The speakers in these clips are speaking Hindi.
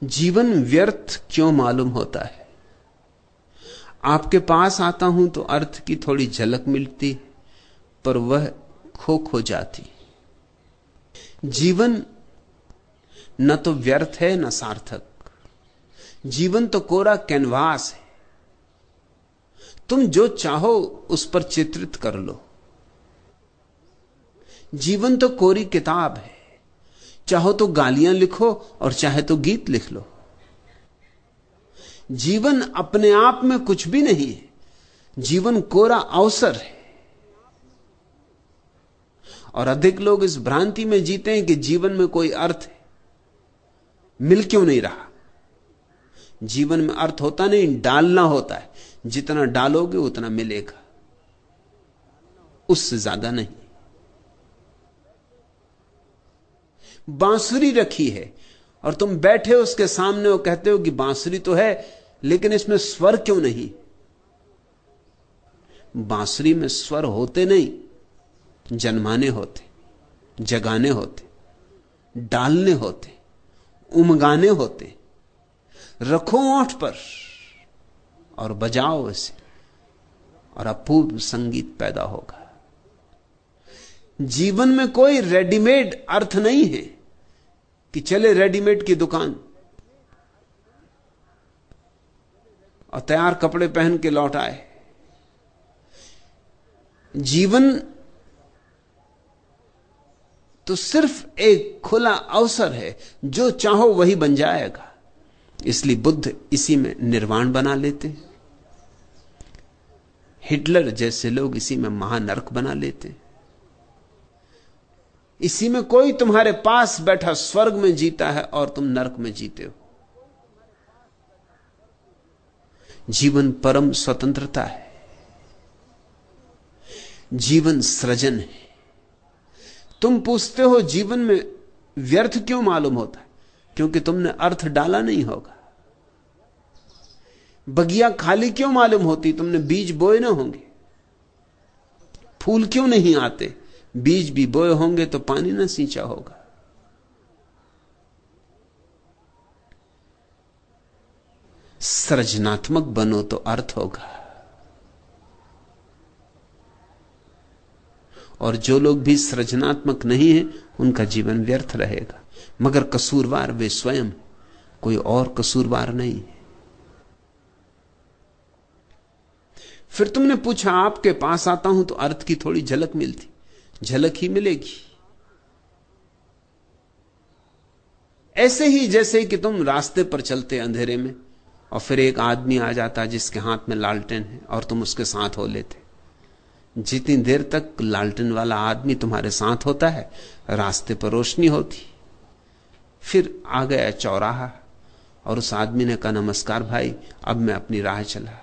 जीवन व्यर्थ क्यों मालूम होता है? आपके पास आता हूं तो अर्थ की थोड़ी झलक मिलती, पर वह खो जाती। जीवन न तो व्यर्थ है न सार्थक। जीवन तो कोरा कैनवास है। तुम जो चाहो उस पर चित्रित कर लो। जीवन तो कोरी किताब है। चाहो तो गालियां लिखो और चाहे तो गीत लिख लो। जीवन अपने आप में कुछ भी नहीं है। जीवन कोरा अवसर है। और अधिक लोग इस भ्रांति में जीते हैं कि जीवन में कोई अर्थ है। मिल क्यों नहीं रहा? जीवन में अर्थ होता नहीं, डालना होता है। जितना डालोगे उतना मिलेगा, उससे ज्यादा नहीं। बांसुरी रखी है और तुम बैठे हो उसके सामने और कहते हो कि बांसुरी तो है, लेकिन इसमें स्वर क्यों नहीं? बांसुरी में स्वर होते नहीं, जन्माने होते, जगाने होते, डालने होते, उमगाने होते। रखो ओंठ पर और बजाओ इसे और अपूर्व संगीत पैदा होगा। जीवन में कोई रेडीमेड अर्थ नहीं है कि चले रेडीमेड की दुकान और तैयार कपड़े पहन के लौट आए। जीवन तो सिर्फ एक खुला अवसर है, जो चाहो वही बन जाएगा। इसलिए बुद्ध इसी में निर्वाण बना लेते, हिटलर जैसे लोग इसी में महानरक बना लेते। इसी में कोई तुम्हारे पास बैठा स्वर्ग में जीता है और तुम नरक में जीते हो। जीवन परम स्वतंत्रता है। जीवन सृजन है। तुम पूछते हो जीवन में व्यर्थ क्यों मालूम होता है? क्योंकि तुमने अर्थ डाला नहीं होगा। बगिया खाली क्यों मालूम होती? तुमने बीज बोए ना होंगे। फूल क्यों नहीं आते? बीज भी बोए होंगे तो पानी ना सींचा होगा। सृजनात्मक बनो तो अर्थ होगा। और जो लोग भी सृजनात्मक नहीं है उनका जीवन व्यर्थ रहेगा। मगर कसूरवार वे स्वयं, कोई और कसूरवार नहीं है। फिर तुमने पूछा, आपके पास आता हूं तो अर्थ की थोड़ी झलक मिलती। झलक ही मिलेगी। ऐसे ही जैसे कि तुम रास्ते पर चलते अंधेरे में और फिर एक आदमी आ जाता जिसके हाथ में लालटेन है और तुम उसके साथ हो लेते। जितनी देर तक लालटेन वाला आदमी तुम्हारे साथ होता है, रास्ते पर रोशनी होती। फिर आ गया चौराहा और उस आदमी ने कहा, नमस्कार भाई, अब मैं अपनी राह चला।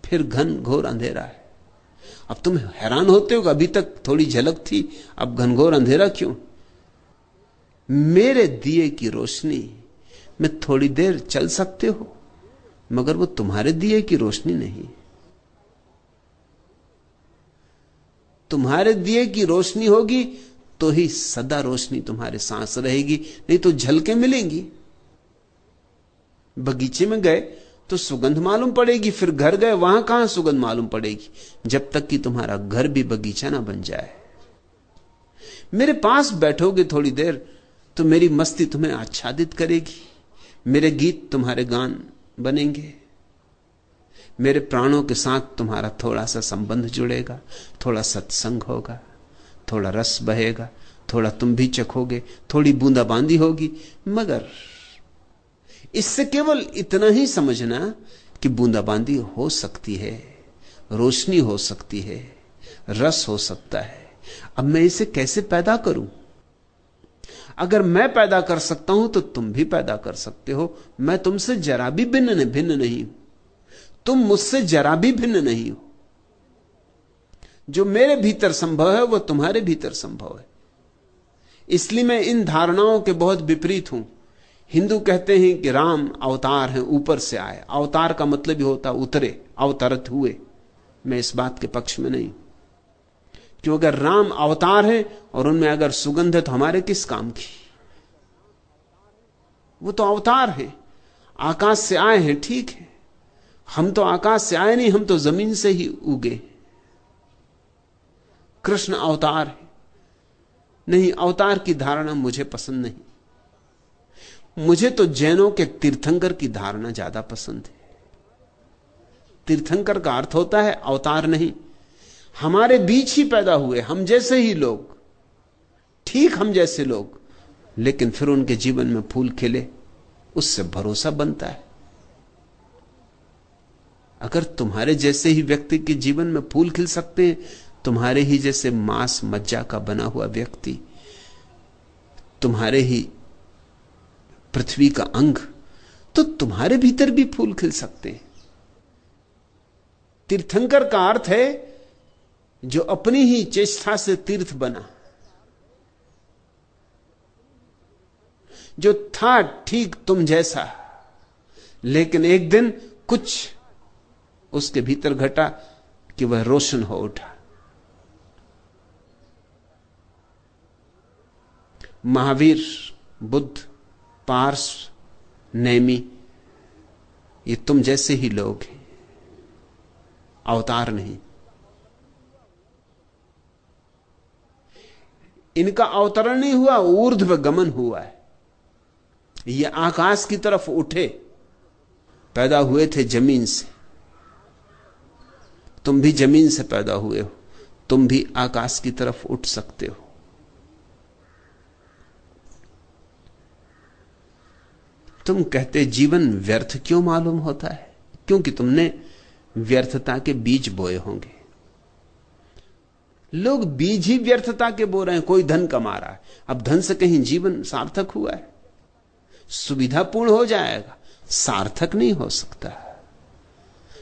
फिर घन घोर अंधेरा है। अब तुम हैरान होते हो कि अभी तक थोड़ी झलक थी, अब घनघोर अंधेरा क्यों? मेरे दिए की रोशनी में थोड़ी देर चल सकते हो, मगर वो तुम्हारे दिए की रोशनी नहीं। तुम्हारे दिए की रोशनी होगी तो ही सदा रोशनी तुम्हारे सांस रहेगी, नहीं तो झलकें मिलेंगी। बगीचे में गए तो सुगंध मालूम पड़ेगी, फिर घर गए वहां कहां सुगंध मालूम पड़ेगी, जब तक कि तुम्हारा घर भी बगीचा ना बन जाए। मेरे पास बैठोगे थोड़ी देर तो मेरी मस्ती तुम्हें आच्छादित करेगी, मेरे गीत तुम्हारे गान बनेंगे, मेरे प्राणों के साथ तुम्हारा थोड़ा सा संबंध जुड़ेगा, थोड़ा सत्संग होगा, थोड़ा रस बहेगा, थोड़ा तुम भी चखोगे, थोड़ी बूंदाबांदी होगी। मगर इससे केवल इतना ही समझना कि बूंदाबांदी हो सकती है, रोशनी हो सकती है, रस हो सकता है। अब मैं इसे कैसे पैदा करूं? अगर मैं पैदा कर सकता हूं तो तुम भी पैदा कर सकते हो। मैं तुमसे जरा भी भिन्न नहीं हूं, तुम मुझसे जरा भी भिन्न नहीं हो। जो मेरे भीतर संभव है वो तुम्हारे भीतर संभव है। इसलिए मैं इन धारणाओं के बहुत विपरीत हूं। हिंदू कहते हैं कि राम अवतार हैं, ऊपर से आए। अवतार का मतलब ही होता उतरे, अवतरित हुए। मैं इस बात के पक्ष में नहीं, क्योंकि अगर राम अवतार है और उनमें अगर सुगंध है तो हमारे किस काम की? वो तो अवतार हैं, आकाश से आए हैं, ठीक है। हम तो आकाश से आए नहीं, हम तो जमीन से ही उगे। कृष्ण अवतार है। नहीं, अवतार की धारणा मुझे पसंद नहीं। मुझे तो जैनों के तीर्थंकर की धारणा ज्यादा पसंद है। तीर्थंकर का अर्थ होता है अवतार नहीं, हमारे बीच ही पैदा हुए, हम जैसे ही लोग, ठीक हम जैसे लोग, लेकिन फिर उनके जीवन में फूल खिले, उससे भरोसा बनता है। अगर तुम्हारे जैसे ही व्यक्ति के जीवन में फूल खिल सकते हैं, तुम्हारे ही जैसे मांस मज्जा का बना हुआ व्यक्ति, तुम्हारे ही पृथ्वी का अंग, तो तुम्हारे भीतर भी फूल खिल सकते हैं। तीर्थंकर का अर्थ है जो अपनी ही चेष्टा से तीर्थ बना, जो था ठीक तुम जैसा, लेकिन एक दिन कुछ उसके भीतर घटा कि वह रोशन हो उठा। महावीर, बुद्ध, पार्स, नेमी, ये तुम जैसे ही लोग हैं, अवतार नहीं। इनका अवतरण नहीं हुआ, ऊर्ध्व गमन हुआ है। ये आकाश की तरफ उठे, पैदा हुए थे जमीन से। तुम भी जमीन से पैदा हुए हो, तुम भी आकाश की तरफ उठ सकते हो। तुम कहते जीवन व्यर्थ क्यों मालूम होता है? क्योंकि तुमने व्यर्थता के बीज बोए होंगे। लोग बीज ही व्यर्थता के बो रहे हैं। कोई धन कमा रहा है, अब धन से कहीं जीवन सार्थक हुआ है? सुविधापूर्ण हो जाएगा, सार्थक नहीं हो सकता।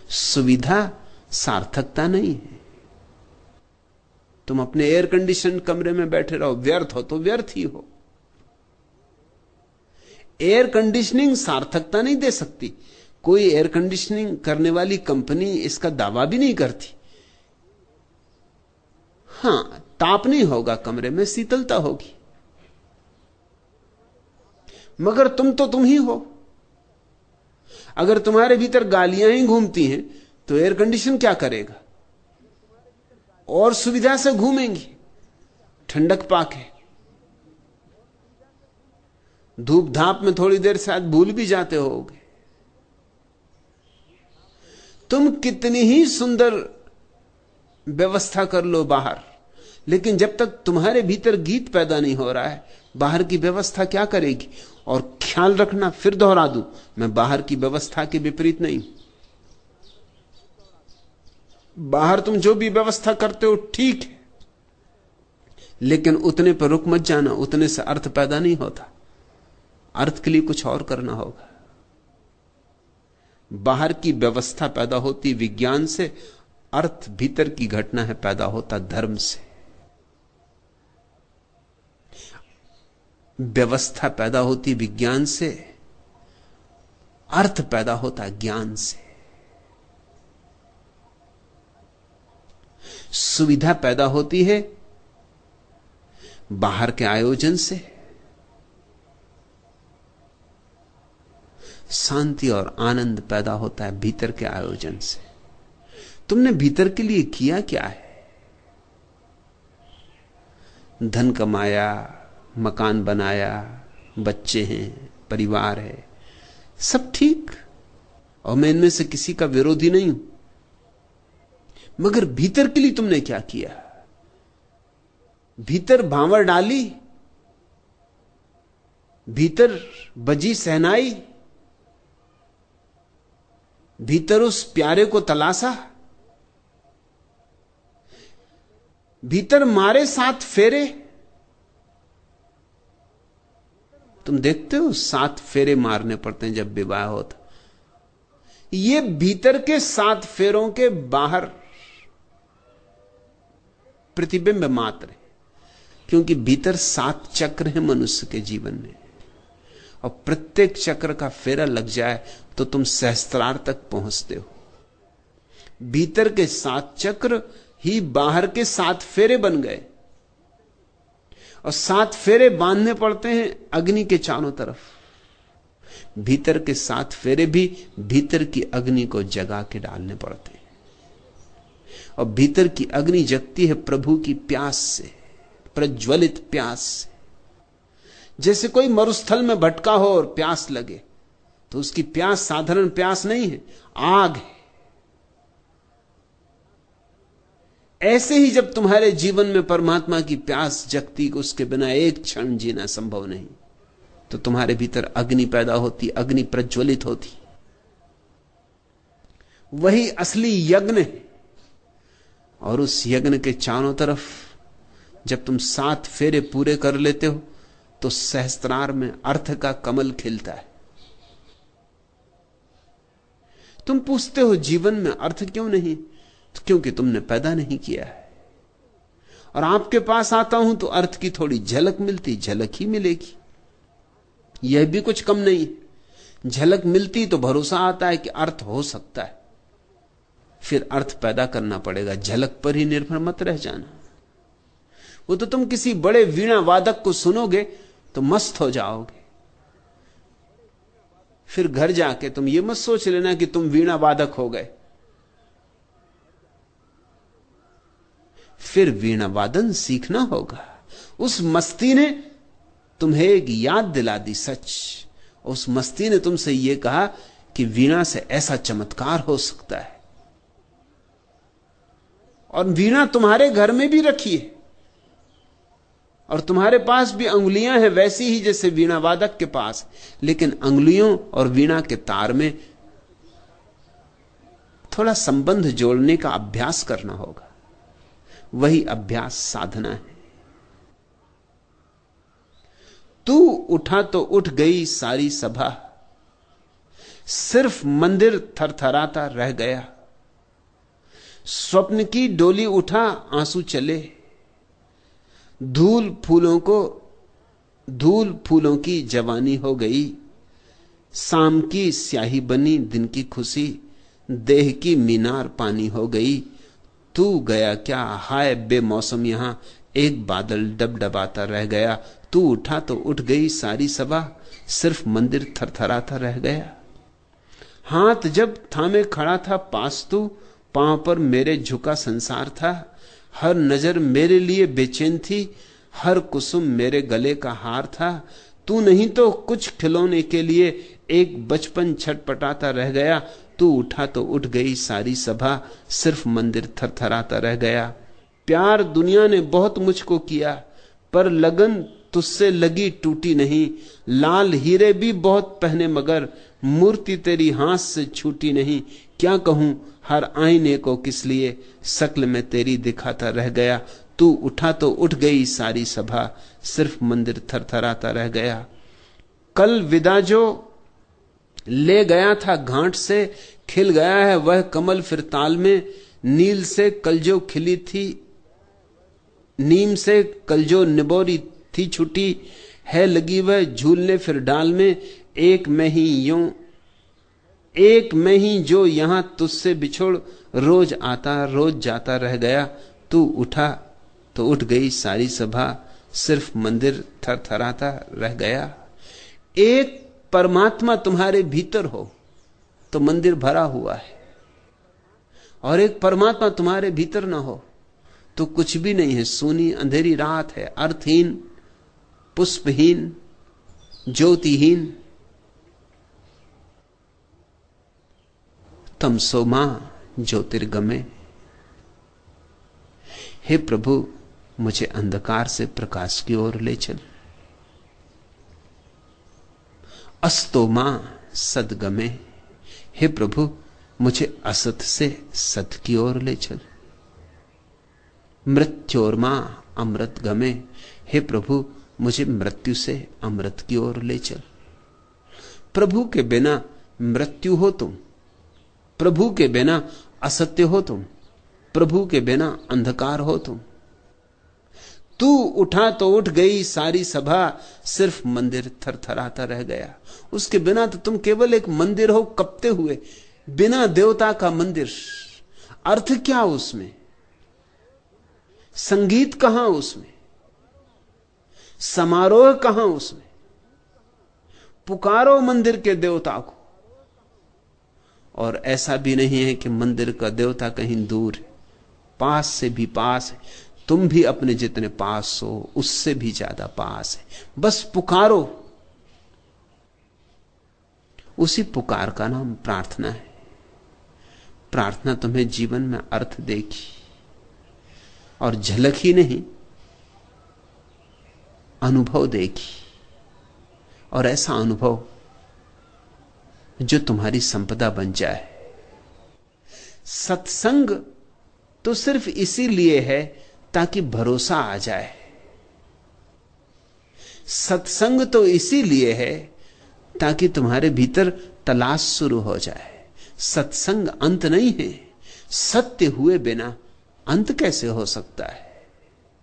सुविधा सार्थकता नहीं है। तुम अपने एयर कंडीशन कमरे में बैठे रहो, व्यर्थ हो तो व्यर्थ ही हो। एयर कंडीशनिंग सार्थकता नहीं दे सकती। कोई एयर कंडीशनिंग करने वाली कंपनी इसका दावा भी नहीं करती। हां, ताप नहीं होगा कमरे में, शीतलता होगी, मगर तुम तो तुम ही हो। अगर तुम्हारे भीतर गालियां ही घूमती हैं तो एयर कंडीशन क्या करेगा? और सुविधा से घूमेंगी, ठंडक पाके। धूप धाप में थोड़ी देर शायद भूल भी जाते होगे। तुम कितनी ही सुंदर व्यवस्था कर लो बाहर, लेकिन जब तक तुम्हारे भीतर गीत पैदा नहीं हो रहा है, बाहर की व्यवस्था क्या करेगी? और ख्याल रखना, फिर दोहरा दूं, मैं बाहर की व्यवस्था के विपरीत नहीं। बाहर तुम जो भी व्यवस्था करते हो ठीक है, लेकिन उतने पर रुक मत जाना। उतने से अर्थ पैदा नहीं होता। अर्थ के लिए कुछ और करना होगा। बाहर की व्यवस्था पैदा होती विज्ञान से, अर्थ भीतर की घटना है, पैदा होता धर्म से। व्यवस्था पैदा होती विज्ञान से, अर्थ पैदा होता ज्ञान से। सुविधा पैदा होती है बाहर के आयोजन से, शांति और आनंद पैदा होता है भीतर के आयोजन से। तुमने भीतर के लिए किया क्या है? धन कमाया, मकान बनाया, बच्चे हैं, परिवार है, सब ठीक, और मैं इनमें से किसी का विरोधी नहीं हूं, मगर भीतर के लिए तुमने क्या किया? भीतर भांवर डाली, भीतर बजी सहनाई, भीतर उस प्यारे को तलाशा, भीतर मारे 7 फेरे। तुम देखते हो 7 फेरे मारने पड़ते हैं जब विवाह होता। ये भीतर के 7 फेरों के बाहर प्रतिबिंब मात्र है, क्योंकि भीतर 7 चक्र हैं मनुष्य के जीवन में, और प्रत्येक चक्र का फेरा लग जाए तो तुम सहस्त्रार तक पहुंचते हो। भीतर के 7 चक्र ही बाहर के 7 फेरे बन गए, और 7 फेरे बांधने पड़ते हैं अग्नि के चारों तरफ। भीतर के 7 फेरे भी भीतर की अग्नि को जगा के डालने पड़ते हैं। और भीतर की अग्नि जगती है प्रभु की प्यास से, प्रज्वलित प्यास से। जैसे कोई मरुस्थल में भटका हो और प्यास लगे, तो उसकी प्यास साधारण प्यास नहीं है, आग है। ऐसे ही जब तुम्हारे जीवन में परमात्मा की प्यास जगती, उसके बिना एक क्षण जीना संभव नहीं, तो तुम्हारे भीतर अग्नि पैदा होती, अग्नि प्रज्वलित होती। वही असली यज्ञ है। और उस यज्ञ के चारों तरफ जब तुम 7 फेरे पूरे कर लेते हो, तो सहस्त्रार में अर्थ का कमल खिलता है। तुम पूछते हो जीवन में अर्थ क्यों नहीं? तो क्योंकि तुमने पैदा नहीं किया है। और आपके पास आता हूं तो अर्थ की थोड़ी झलक मिलती, झलक ही मिलेगी, यह भी कुछ कम नहीं। झलक मिलती तो भरोसा आता है कि अर्थ हो सकता है, फिर अर्थ पैदा करना पड़ेगा। झलक पर ही निर्भर मत रह जाना। वो तो तुम किसी बड़े वीणा वादक को सुनोगे तो मस्त हो जाओगे, फिर घर जाके तुम ये मत सोच लेना कि तुम वीणा वादक हो गए। फिर वीणा वादन सीखना होगा। उस मस्ती ने तुम्हें एक याद दिला दी, सच। उस मस्ती ने तुमसे यह कहा कि वीणा से ऐसा चमत्कार हो सकता है। और वीणा तुम्हारे घर में भी रखी है, और तुम्हारे पास भी अंगुलियां हैं वैसी ही जैसे वीणा वादक के पास। लेकिन अंगुलियों और वीणा के तार में थोड़ा संबंध जोड़ने का अभ्यास करना होगा। वही अभ्यास साधना है। तू उठा तो उठ गई सारी सभा, सिर्फ मंदिर थरथराता रह गया। स्वप्न की डोली उठा आंसू चले, धूल फूलों की जवानी हो गई। शाम की स्याही बनी दिन की खुशी, देह की मीनार पानी हो गई। तू गया क्या हाय बेमौसम यहां, एक बादल डबडबाता रह गया। तू उठा तो उठ गई सारी सभा, सिर्फ मंदिर थरथराता रह गया। हाथ जब थामे खड़ा था पास तू, पांव पर मेरे झुका संसार था। हर नजर मेरे लिए बेचैन थी, हर कुसुम मेरे गले का हार था। तू नहीं तो कुछ खिलौने के लिए एक बचपन छटपटाता रह गया। तू उठा तो उठ गई सारी सभा, सिर्फ मंदिर थरथराता रह गया। प्यार दुनिया ने बहुत मुझको किया, पर लगन तुझसे लगी टूटी नहीं। लाल हीरे भी बहुत पहने मगर मूर्ति तेरी हाथ से छूटी नहीं। क्या कहूं हर आईने को किस लिए, शक्ल में तेरी दिखाता रह गया। तू उठा तो उठ गई सारी सभा, सिर्फ मंदिर थरथराता रह गया। कल विदा जो ले गया था घाट से, खिल गया है वह कमल फिर ताल में। नील से कल जो खिली थी, नीम से कल जो निबोरी थी छुटी, है लगी वह झूलने फिर डाल में। एक में ही जो यहां तुझसे बिछोड़, रोज आता रोज जाता रह गया। तू उठा तो उठ गई सारी सभा, सिर्फ मंदिर थरथराता रह गया। एक परमात्मा तुम्हारे भीतर हो तो मंदिर भरा हुआ है, और एक परमात्मा तुम्हारे भीतर ना हो तो कुछ भी नहीं है, सूनी अंधेरी रात है, अर्थहीन, पुष्पहीन, ज्योतिहीन। तमसो मां ज्योतिर्गमे। हे प्रभु, मुझे अंधकार से प्रकाश की ओर ले चल। अस्तो मां सदगमे। हे प्रभु, मुझे असत से सत की ओर ले चल। मृत्योर्मा अमृत गमे। हे प्रभु, मुझे मृत्यु से अमृत की ओर ले चल। प्रभु के बिना मृत्यु हो तुम, प्रभु के बिना असत्य हो तुम, प्रभु के बिना अंधकार हो तुम। तू उठा तो उठ गई सारी सभा, सिर्फ मंदिर थरथराता रह गया। उसके बिना तो तुम केवल एक मंदिर हो कपते हुए, बिना देवता का मंदिर। अर्थ क्या उसमें? संगीत कहां उसमें? समारोह कहां उसमें? पुकारो मंदिर के देवता को। और ऐसा भी नहीं है कि मंदिर का देवता कहीं दूर है, पास से भी पास है। तुम भी अपने जितने पास हो उससे भी ज्यादा पास है। बस पुकारो। उसी पुकार का नाम प्रार्थना है। प्रार्थना तुम्हें जीवन में अर्थ देगी, और झलक ही नहीं, अनुभव देगी। और ऐसा अनुभव जो तुम्हारी संपदा बन जाए। सत्संग तो सिर्फ इसीलिए है ताकि भरोसा आ जाए। सत्संग तो इसीलिए है ताकि तुम्हारे भीतर तलाश शुरू हो जाए। सत्संग अंत नहीं है। सत्य हुए बिना अंत कैसे हो सकता है?